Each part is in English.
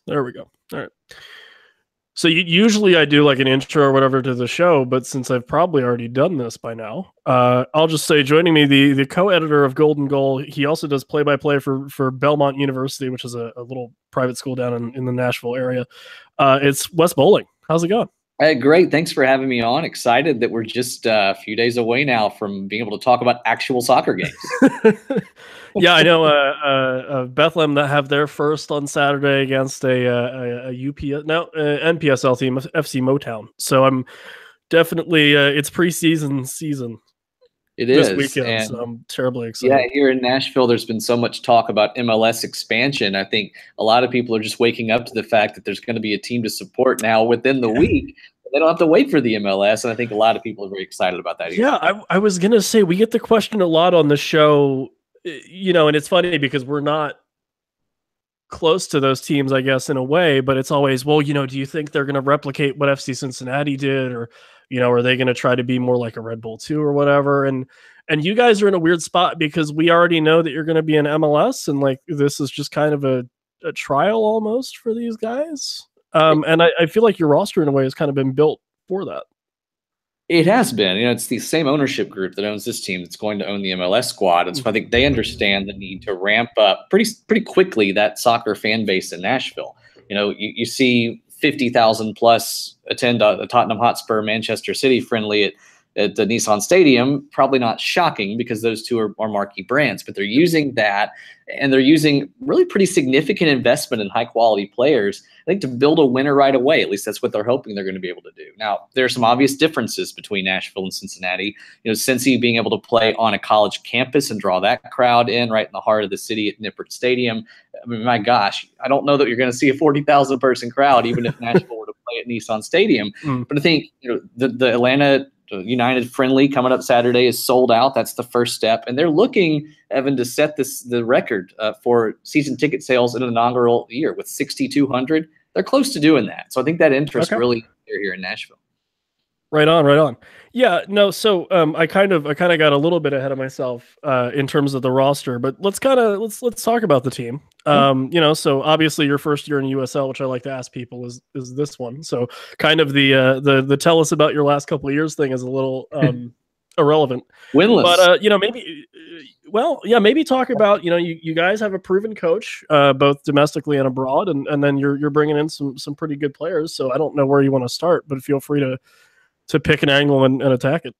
There we go. All right. So usually I do like an intro or whatever to the show, but since I've probably already done this by now, I'll just say joining me, the co-editor of Golden Goal. He also does play-by-play for Belmont University, which is a little private school down in the Nashville area. It's Wes Boling. How's it going? Great. Thanks for having me on. Excited that we're just a few days away now from being able to talk about actual soccer games. Yeah, I know. Bethlehem that have their first on Saturday against a UPS NPSL team, FC Motown. So I'm definitely it's preseason season It this is. weekend. And So I'm terribly yeah, excited. here in Nashville, there's been so much talk about MLS expansion. I think a lot of people are just waking up to the fact that there's going to be a team to support now within the week. They don't have to wait for the MLS. And I think a lot of people are very excited about that here. Yeah, I was gonna say we get the question a lot on the show, and it's funny because we're not close to those teams, I guess, in a way, but it's always, well, do you think they're going to replicate what FC Cincinnati did, or, are they going to try to be more like a Red Bull 2 or whatever? And you guys are in a weird spot because we already know that you're going to be in MLS, and like this is just kind of a trial almost for these guys. And I feel like your roster in a way has kind of been built for that. It has been. It's the same ownership group that owns this team that's going to own the MLS squad. And so I think they understand the need to ramp up pretty quickly that soccer fan base in Nashville. You see 50,000 plus attend a Tottenham Hotspur Manchester City friendly at the Nissan Stadium. Probably not shocking because those two are marquee brands, but they're using that, and they're using really pretty significant investment in high quality players, I think, to build a winner right away. At least that's what they're hoping they're going to be able to do. Now, there are some obvious differences between Nashville and Cincinnati. Cincy being able to play on a college campus and draw that crowd in right in the heart of the city at Nippert Stadium. I mean, my gosh, I don't know that you're going to see a 40,000 person crowd, even if Nashville were to play at Nissan Stadium. But I think the Atlanta United friendly coming up Saturday is sold out. That's the first step. And they're looking, Evan, to set the record for season ticket sales in an inaugural year with 6,200. They're close to doing that. So I think that interest really here in Nashville. Right on, right on. Yeah, no. So I kind of got a little bit ahead of myself in terms of the roster, but let's talk about the team. So obviously your first year in USL, which I like to ask people, is this one. So kind of the tell us about your last couple of years thing is a little irrelevant. Winless, but maybe talk about you guys have a proven coach both domestically and abroad, and then you're bringing in some pretty good players. So I don't know where you want to start, but feel free to pick an angle and attack it.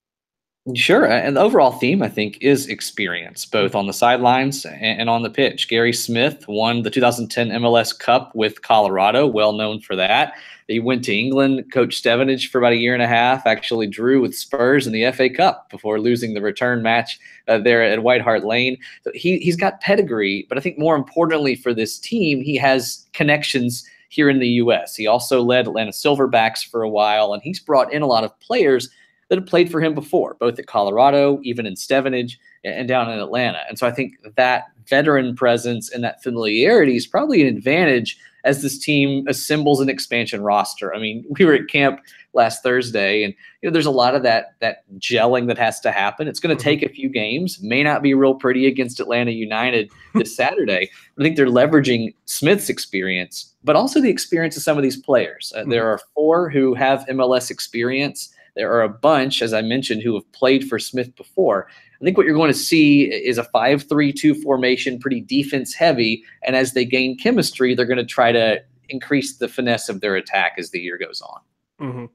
Sure. And the overall theme, I think, is experience, both on the sidelines and on the pitch. Gary Smith won the 2010 MLS Cup with Colorado, well known for that. He went to England, coached Stevenage for about a year and a half, actually drew with Spurs in the FA Cup before losing the return match there at White Hart Lane. So he's got pedigree, but I think more importantly for this team, he has connections here in the U.S. He also led Atlanta Silverbacks for a while, and he's brought in a lot of players that have played for him before, both at Colorado, even in Stevenage, and down in Atlanta. And so I think that veteran presence and that familiarity is probably an advantage as this team assembles an expansion roster. I mean, we were at camp last Thursday, and there's a lot of that gelling that has to happen. It's going to take a few games. May not be real pretty against Atlanta United this Saturday. But I think they're leveraging Smith's experience, but also the experience of some of these players. There are 4 who have MLS experience. There are a bunch, as I mentioned, who have played for Smith before. I think what you're going to see is a 5-3-2 formation, pretty defense heavy. And as they gain chemistry, they're going to try to increase the finesse of their attack as the year goes on.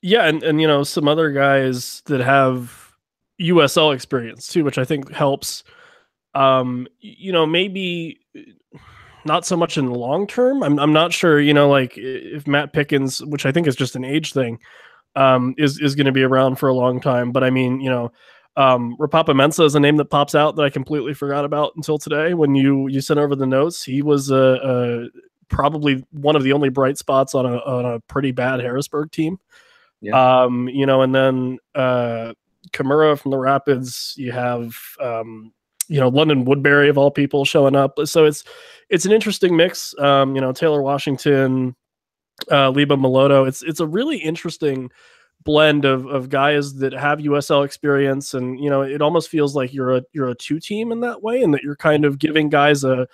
Yeah, and some other guys that have USL experience too, which I think helps. Maybe not so much in the long term. I'm not sure. Like if Matt Pickens, which I think is just an age thing, is going to be around for a long time. But I mean, Rapapa Mensah is a name that pops out that I completely forgot about until today when you sent over the notes. He was probably one of the only bright spots on a pretty bad Harrisburg team. Yeah. And then Kimura from the Rapids. You have London Woodbury of all people showing up. So it's an interesting mix. Taylor Washington, Liba Maloto. It's a really interesting blend of guys that have USL experience, and it almost feels like you're a 2 team in that way, and that you're kind of giving guys a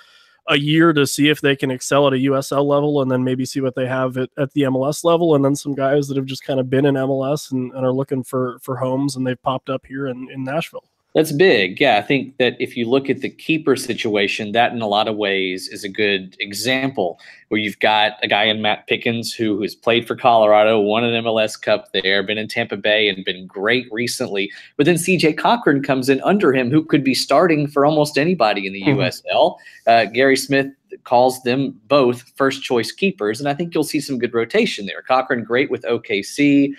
a year to see if they can excel at a USL level, and then maybe see what they have at the MLS level. And then some guys that have just kind of been in MLS and are looking for homes, and they've popped up here in Nashville. That's big. Yeah, I think that if you look at the keeper situation, that in a lot of ways is a good example where you've got a guy in Matt Pickens who has played for Colorado, won an MLS Cup there, been in Tampa Bay and been great recently. But then CJ Cochran comes in under him, who could be starting for almost anybody in the USL. Gary Smith calls them both first choice keepers, and I think you'll see some good rotation there. Cochran, great with OKC,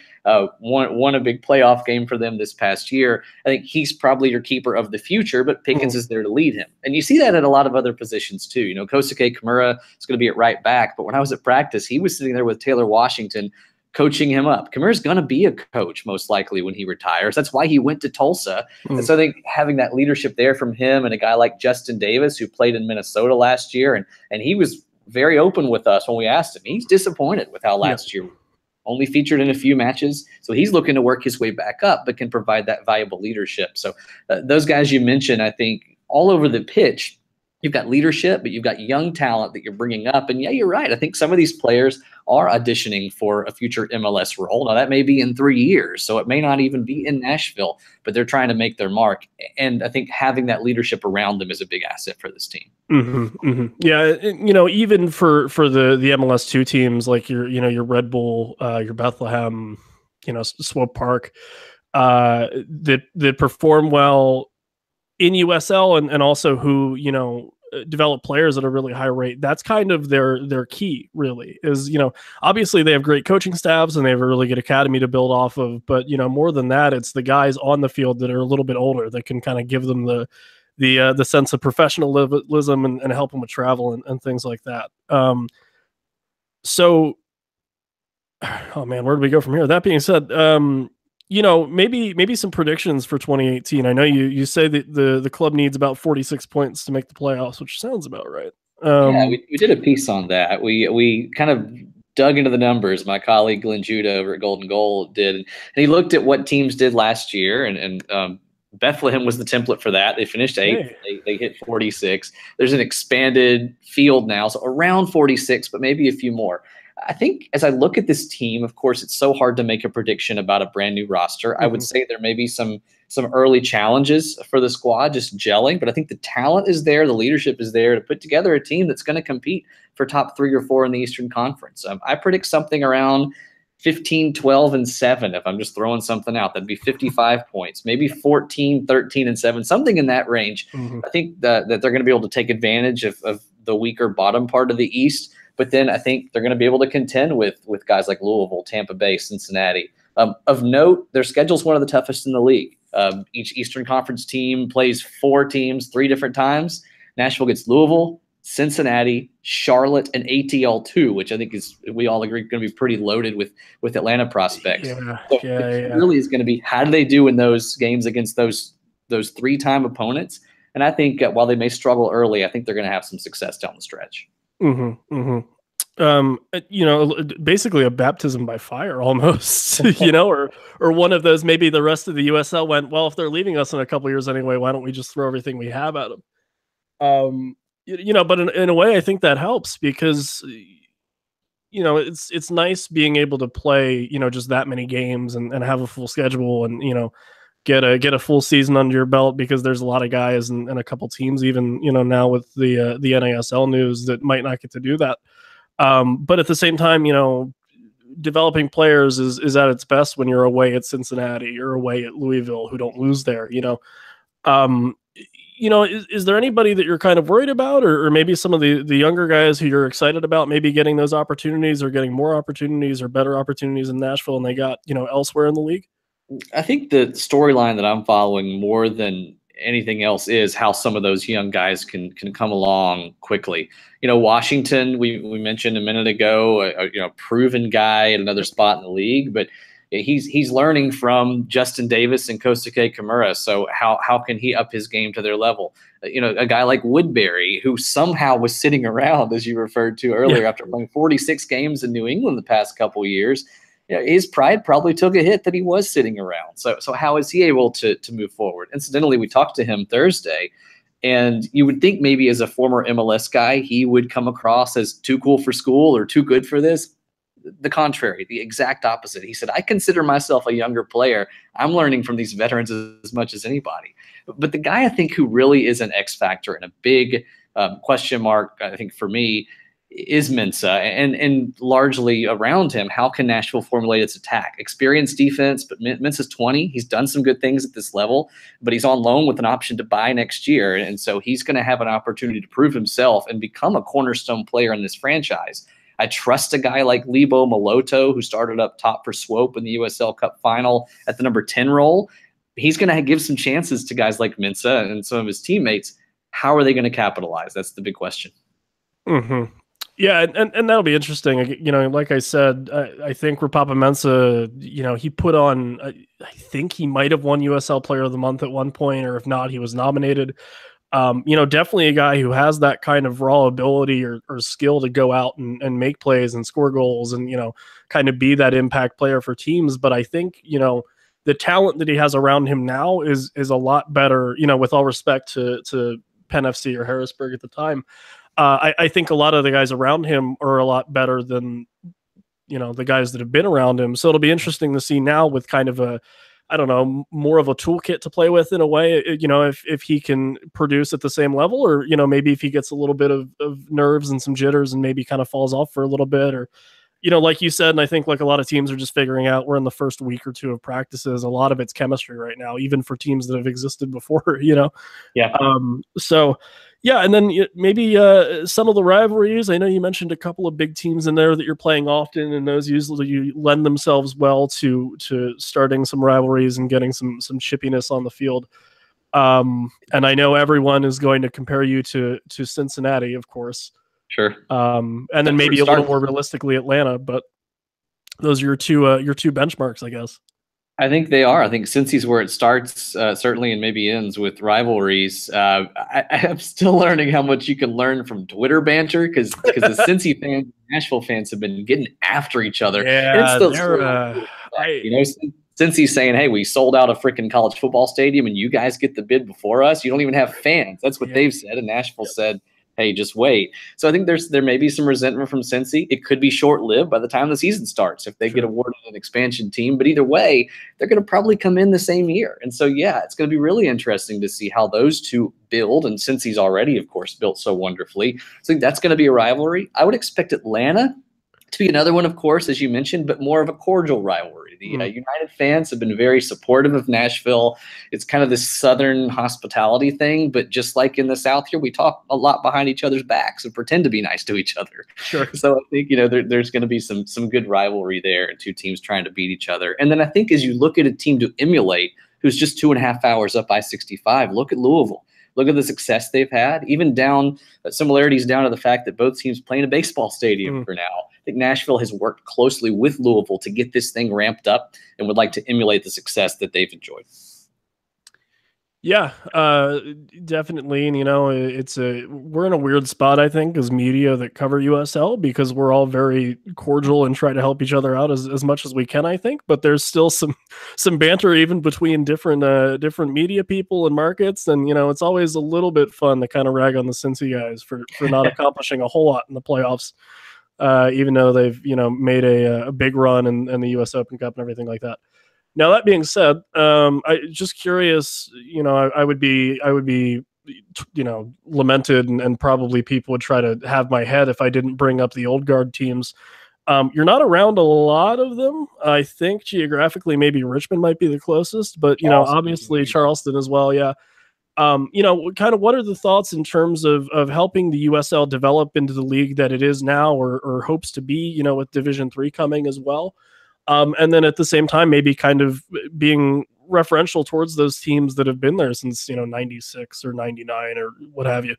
won a big playoff game for them this past year. I think he's probably your keeper of the future, but Pickens is there to lead him. And you see that at a lot of other positions too. You know, Kosuke Kimura is going to be at right back, but when I was at practice, he was sitting there with Taylor Washington coaching him up. Kimura's going to be a coach most likely when he retires. That's why he went to Tulsa. And so I think having that leadership there from him and a guy like Justin Davis, who played in Minnesota last year, and he was very open with us when we asked him. He's disappointed with how last year only featured in a few matches. So he's looking to work his way back up, but can provide that valuable leadership. So those guys you mentioned, I think all over the pitch, you've got leadership, but you've got young talent that you're bringing up. And yeah, you're right. I think some of these players are auditioning for a future MLS role. Now, that may be in 3 years, so it may not even be in Nashville, but they're trying to make their mark. And I think having that leadership around them is a big asset for this team. Yeah, you know, even for the MLS 2 teams, like your Red Bull, your Bethlehem, you know, Swope Park, that perform well in USL and also who, you know, develop players at a really high rate. That's kind of their key, really, is, you know, obviously they have great coaching staffs and they have a really good academy to build off of, but, you know, more than that, it's the guys on the field that are a little bit older that can kind of give them the sense of professionalism and help them with travel and things like that. So, oh man, where do we go from here? That being said, you know, maybe some predictions for 2018. I know you say that the club needs about 46 points to make the playoffs, which sounds about right. Yeah, we did a piece on that. We kind of dug into the numbers. My colleague Glenn Judah over at Golden Goal did, and he looked at what teams did last year, and Bethlehem was the template for that. They finished 8th. Hey. They hit 46. There's an expanded field now, so around 46, but maybe a few more. I think as I look at this team, of course, it's so hard to make a prediction about a brand new roster. I would say there may be some early challenges for the squad just gelling, but I think the talent is there, the leadership is there to put together a team that's going to compete for top 3 or 4 in the Eastern Conference. I predict something around 15, 12, and 7. If I'm just throwing something out, that'd be 55 points, maybe 14, 13, and 7, something in that range. I think that they're going to be able to take advantage of the weaker bottom part of the East. But then I think they're going to be able to contend with guys like Louisville, Tampa Bay, Cincinnati. Of note, their schedule is one of the toughest in the league. Each Eastern Conference team plays 4 teams 3 different times. Nashville gets Louisville, Cincinnati, Charlotte, and ATL 2, which I think is, we all agree, going to be pretty loaded with Atlanta prospects. It really is going to be, how do they do in those games against those 3-time opponents? And I think while they may struggle early, I think they're going to have some success down the stretch. You know, basically a baptism by fire almost, you know, or one of those, maybe the rest of the USL went, well, if they're leaving us in a couple years anyway, why don't we just throw everything we have at them? You know, but in a way, I think that helps because, you know, it's nice being able to play, you know, just that many games and have a full schedule and, you know, get a full season under your belt, because there's a lot of guys and a couple teams, even, you know, now with the NASL news, that might not get to do that. But at the same time, you know, developing players is at its best when you're away at Cincinnati or away at Louisville, who don't lose there, you know. You know, is there anybody that you're kind of worried about, or maybe some of the younger guys who you're excited about maybe getting those opportunities or getting more opportunities or better opportunities in Nashville and they got, you know, elsewhere in the league? I think the storyline that I'm following more than anything else is how some of those young guys can come along quickly. You know, Washington, we mentioned a minute ago, a proven guy at another spot in the league, but he's learning from Justin Davis and Kosuke Kimura. So how can he up his game to their level? You know, a guy like Woodbury, who somehow was sitting around, as you referred to earlier, after playing 46 games in New England the past couple of years. You know, his pride probably took a hit that he was sitting around. So how is he able to move forward? Incidentally, we talked to him Thursday, And you would think maybe as a former MLS guy, he would come across as too cool for school or too good for this. The contrary, the exact opposite. He said, I consider myself a younger player. I'm learning from these veterans as much as anybody. But the guy I think who really is an X factor and a big question mark, I think for me, is Mensah, and largely around him, how can Nashville formulate its attack? Experienced defense, but Mensah's 20. He's done some good things at this level, but he's on loan with an option to buy next year. And so he's going to have an opportunity to prove himself and become a cornerstone player in this franchise. I trust a guy like Lebo Moloto, who started up top for Swope in the USL Cup final at the number 10 role. He's going to give some chances to guys like Mensah and some of his teammates. How are they going to capitalize? That's the big question. Mm-hmm. Yeah, and that'll be interesting. You know, like I said, I think Rapapa Mensah, you know, he put on, I think he might have won USL Player of the Month at one point, or if not, he was nominated. You know, definitely a guy who has that kind of raw ability or skill to go out and make plays and score goals and, you know, kind of be that impact player for teams. But I think, you know, the talent that he has around him now is a lot better, you know, with all respect to Penn FC or Harrisburg at the time. I think a lot of the guys around him are a lot better than, you know, the guys that have been around him. So it'll be interesting to see now with kind of a, I don't know, more of a toolkit to play with in a way, you know, if he can produce at the same level, or, you know, maybe if he gets a little bit of nerves and some jitters and maybe kind of falls off for a little bit, or, you know, like you said, and I think like a lot of teams are just figuring out, we're in the first week or two of practices. A lot of it's chemistry right now, even for teams that have existed before, you know? Yeah. So, yeah, and then maybe some of the rivalries. I know you mentioned a couple of big teams in there that you're playing often, and those usually lend themselves well to starting some rivalries and getting some chippiness on the field. And I know everyone is going to compare you to Cincinnati, of course. Sure. And then maybe a little more realistically Atlanta, but those are your two benchmarks, I guess. I think they are. I think Cincy's where it starts, certainly, and maybe ends with rivalries. I'm still learning how much you can learn from Twitter banter because the Cincy fans, Nashville fans have been getting after each other. Yeah, and it's still you know, Cincy's saying, "Hey, we sold out a freaking college football stadium, and you guys get the bid before us. You don't even have fans." That's what they've said, and Nashville said, hey, just wait. So I think there may be some resentment from Cincy. It could be short-lived by the time the season starts if they get awarded an expansion team. But either way, they're going to probably come in the same year. And so, yeah, it's going to be really interesting to see how those two build. And Cincy's already, of course, built so wonderfully. So that's going to be a rivalry. I would expect Atlanta to be another one, of course, as you mentioned, but more of a cordial rivalry. The United fans have been very supportive of Nashville. It's kind of this Southern hospitality thing, but just like in the South here, we talk a lot behind each other's backs and pretend to be nice to each other. Sure. So I think, you know, there's going to be some good rivalry there and two teams trying to beat each other. And then I think as you look at a team to emulate who's just 2.5 hours up I-65, look at Louisville. Look at the success they've had, even down similarities down to the fact that both teams play in a baseball stadium for now. I think Nashville has worked closely with Louisville to get this thing ramped up and would like to emulate the success that they've enjoyed. Yeah, definitely. And, you know, we're in a weird spot, I think, as media that cover USL, because we're all very cordial and try to help each other out as much as we can, I think. But there's still some banter even between different media people and markets. And, you know, it's always a little bit fun to kind of rag on the Cincy guys for not accomplishing a whole lot in the playoffs, even though they've, you know, made a big run in the US Open Cup and everything like that. Now, that being said, I just curious, you know, I would be, you know, lamented and probably people would try to have my head if I didn't bring up the old guard teams. You're not around a lot of them. I think geographically, maybe Richmond might be the closest, but, you know, obviously Charleston as well. Yeah. You know, kind of what are the thoughts in terms of helping the USL develop into the league that it is now or hopes to be, you know, with Division III coming as well? And then at the same time, maybe kind of being referential towards those teams that have been there since, you know, 96 or 99 or what have you.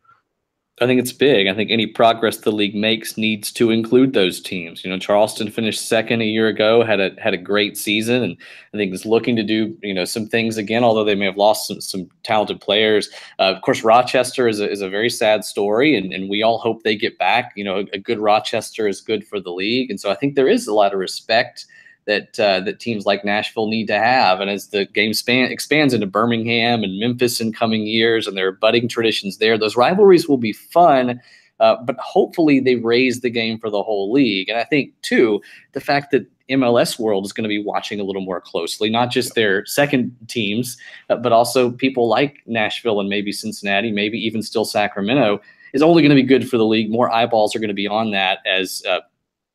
I think it's big. I think any progress the league makes needs to include those teams. You know, Charleston finished second a year ago, had a great season, and I think is looking to do, you know, some things again, although they may have lost some talented players. Of course, Rochester is a very sad story, and we all hope they get back. You know, a good Rochester is good for the league, and so I think there is a lot of respect that teams like Nashville need to have. And as the game expands into Birmingham and Memphis in coming years, and there are budding traditions there, those rivalries will be fun. But hopefully they raise the game for the whole league. And I think, too, the fact that MLS World is going to be watching a little more closely, not just their second teams, but also people like Nashville and maybe Cincinnati, maybe even still Sacramento, is only going to be good for the league. More eyeballs are going to be on that as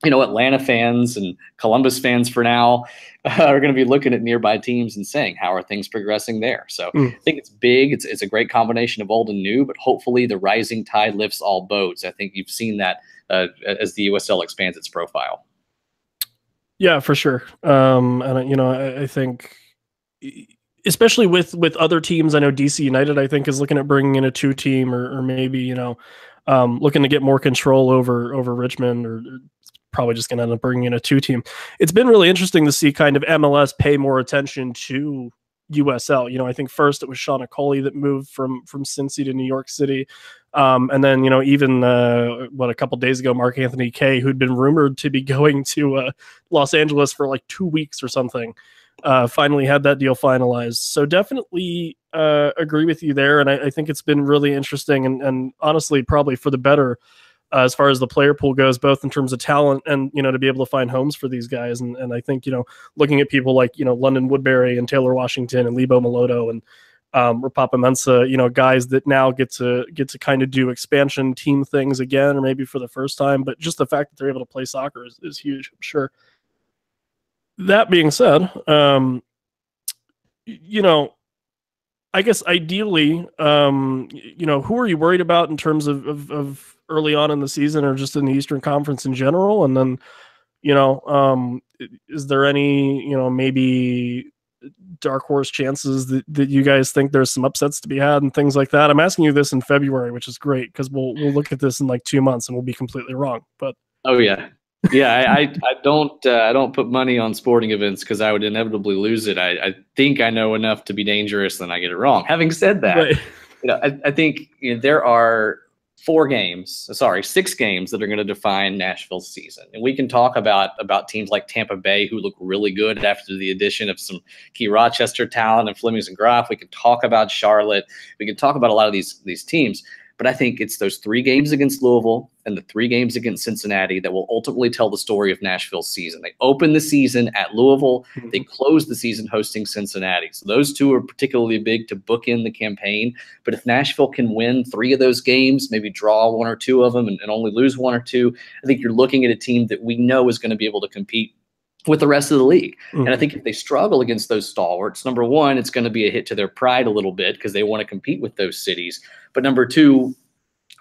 Atlanta fans and Columbus fans for now are going to be looking at nearby teams and saying, how are things progressing there? So I think it's big. It's a great combination of old and new, but hopefully the rising tide lifts all boats. I think you've seen that as the USL expands its profile. Yeah, for sure. And I think, especially with other teams, I know DC United, I think, is looking at bringing in a 2-team, or maybe looking to get more control over Richmond, or probably just going to end up bringing in a 2-team. It's been really interesting to see kind of MLS pay more attention to USL. I think first it was Sean Coley that moved from Cincy to New York City. And then, even a couple days ago, Mark Anthony Kaye, who'd been rumored to be going to Los Angeles for like 2 weeks or something, finally had that deal finalized. So definitely agree with you there. And I think it's been really interesting and honestly, probably for the better as far as the player pool goes, both in terms of talent and, to be able to find homes for these guys. And I think, looking at people like, London Woodbury and Taylor Washington and Lebo Maloto and Rapapa Mensah, guys that now get to kind of do expansion team things again, or maybe for the first time, but just the fact that they're able to play soccer is huge, I'm sure. That being said, I guess ideally, who are you worried about in terms of early on in the season, or just in the Eastern Conference in general? And then, is there any, maybe dark horse chances that you guys think there's some upsets to be had and things like that? I'm asking you this in February, which is great because we'll look at this in like 2 months and we'll be completely wrong. But I don't put money on sporting events because I would inevitably lose it. I think I know enough to be dangerous, and I get it wrong. Having said that, right. I think there are 6 games that are going to define Nashville's season. And we can talk about teams like Tampa Bay, who look really good after the addition of some key Rochester talent and Flemings and Groff. We can talk about Charlotte. We can talk about a lot of these teams. But I think it's those 3 games against Louisville and the 3 games against Cincinnati that will ultimately tell the story of Nashville's season. They open the season at Louisville. They close the season hosting Cincinnati. So those 2 are particularly big to bookend the campaign. But if Nashville can win 3 of those games, maybe draw 1 or 2 of them and only lose 1 or 2, I think you're looking at a team that we know is going to be able to compete with the rest of the league. And I think if they struggle against those stalwarts, number one, it's going to be a hit to their pride a little bit because they want to compete with those cities. But number 2,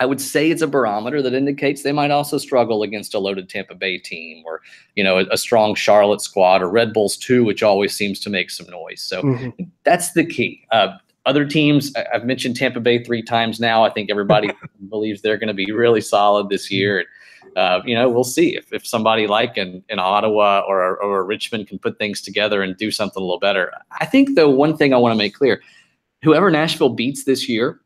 I would say it's a barometer that indicates they might also struggle against a loaded Tampa Bay team, or, a strong Charlotte squad, or Red Bulls too, which always seems to make some noise. So that's the key. Other teams, I've mentioned Tampa Bay 3 times now. I think everybody believes they're going to be really solid this year. We'll see if somebody like an Ottawa or a Richmond can put things together and do something a little better. I think, though, one thing I want to make clear, whoever Nashville beats this year,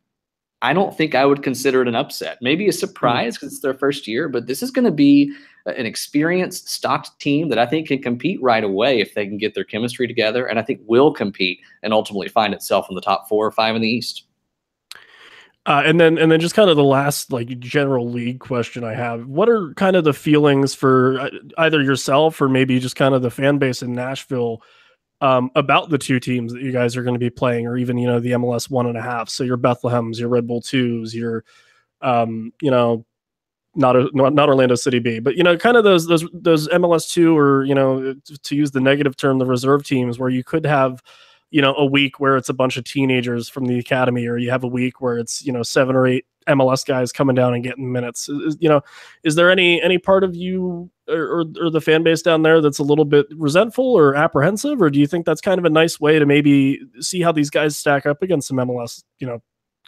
I don't think I would consider it an upset. Maybe a surprise because it's their first year, but this is going to be an experienced, stocked team that I think can compete right away if they can get their chemistry together, and I think will compete and ultimately find itself in the top 4 or 5 in the East. And then just kind of the last general league question I have: what are kind of the feelings for either yourself or maybe just kind of the fan base in Nashville about the 2 teams that you guys are going to be playing, or even, the MLS 1.5. So your Bethlehems, your Red Bull 2s, your, not Orlando City B, but, kind of those MLS 2, or, to use the negative term, the reserve teams, where you could have, a week where it's a bunch of teenagers from the academy, or you have a week where it's, 7 or 8 MLS guys coming down and getting minutes. Is there any part of you or the fan base down there that's a little bit resentful or apprehensive, or do you think that's kind of a nice way to maybe see how these guys stack up against some MLS,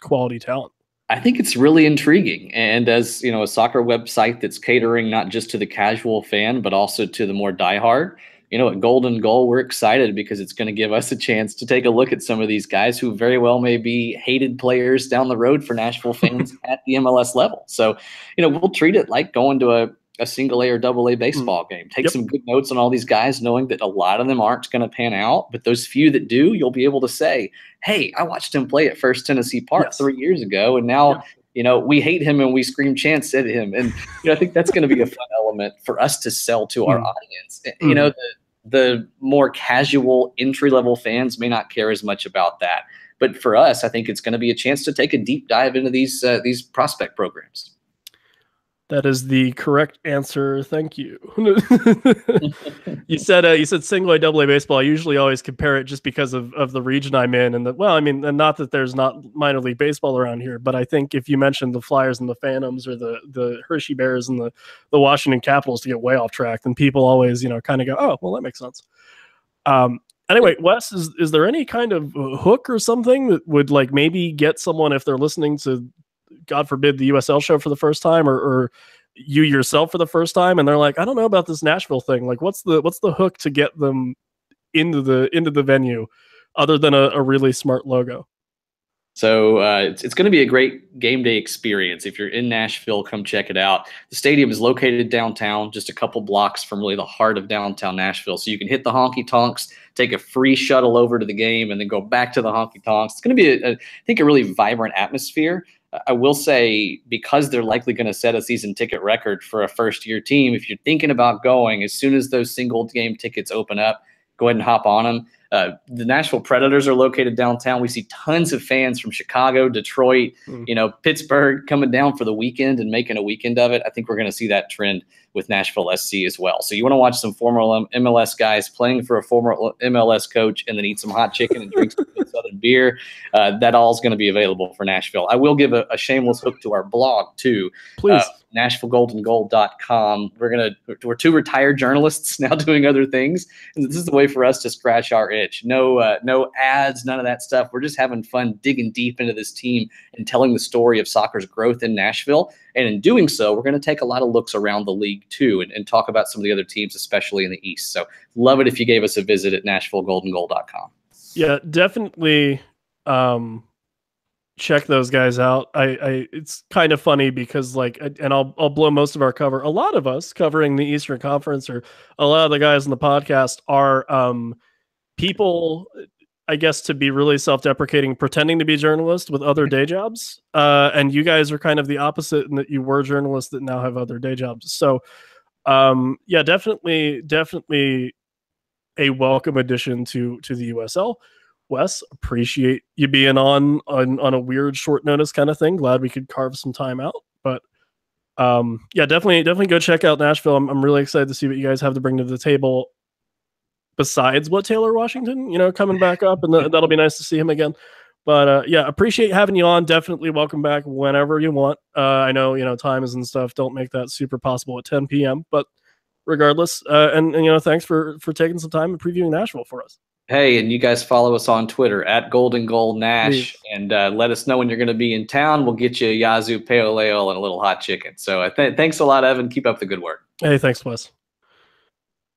quality talent? I think it's really intriguing. And as a soccer website that's catering not just to the casual fan, but also to the more diehard, at Golden Goal, we're excited because it's going to give us a chance to take a look at some of these guys who very well may be hated players down the road for Nashville fans at the MLS level. So, we'll treat it like going to a single A or double A baseball game. Take some good notes on all these guys, knowing that a lot of them aren't going to pan out, but those few that do, you'll be able to say, hey, I watched him play at First Tennessee Park 3 years ago, and now we hate him and we scream chants at him. And I think that's going to be a fun element for us to sell to our audience. The more casual entry-level fans may not care as much about that. But for us, I think it's going to be a chance to take a deep dive into these prospect programs. That is the correct answer. Thank you. You said single A, double A baseball. I usually always compare it just because of the region I'm in, and and not that there's not minor league baseball around here, but I think if you mentioned the Flyers and the Phantoms or the Hershey Bears and the Washington Capitals, to get way off track, then people always kind of go, oh, well, that makes sense. Anyway, Wes, is there any kind of hook or something that would maybe get someone, if they're listening to, God forbid, the USL show for the first time, or you yourself for the first time, and they're like, I don't know about this Nashville thing. What's the hook to get them into the venue, other than a really smart logo? So it's going to be a great game day experience. If you're in Nashville, come check it out. The stadium is located downtown, just a couple blocks from really the heart of downtown Nashville. So you can hit the honky tonks, take a free shuttle over to the game, and then go back to the honky tonks. It's going to be, I think, a really vibrant atmosphere. I will say, because they're likely going to set a season ticket record for a first-year team, if you're thinking about going, as soon as those single-game tickets open up, go ahead and hop on them. The Nashville Predators are located downtown. We see tons of fans from Chicago, Detroit, Pittsburgh coming down for the weekend and making a weekend of it. I think we're going to see that trend with Nashville SC as well. So you want to watch some former MLS guys playing for a former MLS coach, and then eat some hot chicken and drink some good Southern beer. That all is going to be available for Nashville. I will give a shameless hook to our blog too. Please. NashvilleGoldandGold.com. We're two retired journalists now doing other things, and this is the way for us to scratch our itch. No ads, none of that stuff. We're just having fun digging deep into this team and telling the story of soccer's growth in Nashville. And in doing so, we're going to take a lot of looks around the league too, and talk about some of the other teams, especially in the East. So love it if you gave us a visit at NashvilleGoldandGold.com. Yeah, definitely. Check those guys out. It's kind of funny because and I'll blow most of our cover. A lot of us covering the Eastern Conference, or a lot of the guys in the podcast, are people, I guess, to be really self-deprecating, pretending to be journalists with other day jobs. And you guys are kind of the opposite, in that you were journalists that now have other day jobs. So yeah, definitely a welcome addition to the USL. Wes, appreciate you being on a weird short notice kind of thing. Glad we could carve some time out. But yeah, definitely go check out Nashville. I'm really excited to see what you guys have to bring to the table, besides what Taylor Washington, coming back up, and that'll be nice to see him again. But yeah, appreciate having you on. Definitely welcome back whenever you want. I know, times and stuff don't make that super possible at 10 p.m. But regardless, and thanks for taking some time and previewing Nashville for us. Hey, and you guys follow us on Twitter at Golden Goal Nash, and let us know when you're going to be in town. We'll get you a Yazoo Pale Ale and a little hot chicken. So thanks a lot, Evan. Keep up the good work. Hey, thanks, Wes.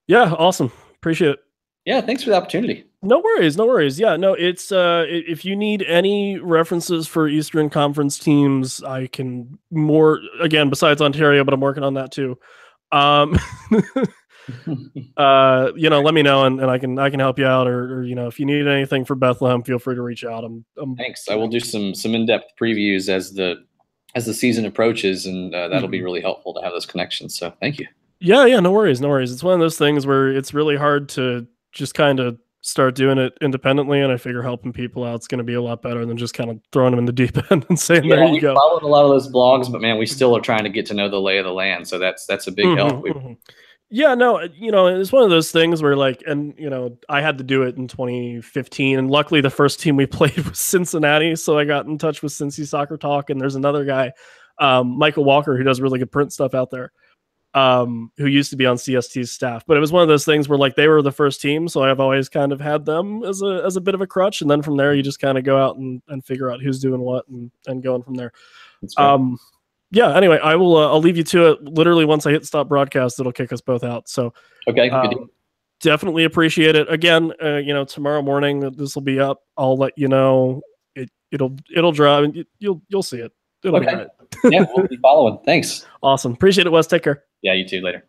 Yeah, awesome. Appreciate it. Yeah, thanks for the opportunity. No worries. Yeah, no, it's if you need any references for Eastern Conference teams, I can besides Ontario, but I'm working on that too. Let me know, and I can help you out, or if you need anything for Bethlehem, feel free to reach out. Thanks. I will do some in-depth previews as the season approaches, and that'll be really helpful to have those connections. So thank you. Yeah, no worries. It's one of those things where it's really hard to just kind of start doing it independently, and I figure helping people out is going to be a lot better than just kind of throwing them in the deep end and saying, there you go. We followed a lot of those blogs, but man, we still are trying to get to know the lay of the land. So that's a big help. Yeah, no, it's one of those things where I had to do it in 2015, and luckily the first team we played was Cincinnati, so I got in touch with Cincy Soccer Talk, and there's another guy, Michael Walker, who does really good print stuff out there, who used to be on CST's staff. But it was one of those things where they were the first team, so I've always kind of had them as a bit of a crutch, and then from there you just kind of go out and figure out who's doing what and going from there. Yeah, anyway, I'll leave you to it. Literally, once I hit stop broadcast, it'll kick us both out. So okay, definitely appreciate it. Again, tomorrow morning this will be up. I'll let you know. It'll drive. You'll see it. It'll be right. Yeah, we'll be following. Thanks. Awesome. Appreciate it, Wes. Take care. Yeah, you too. Later.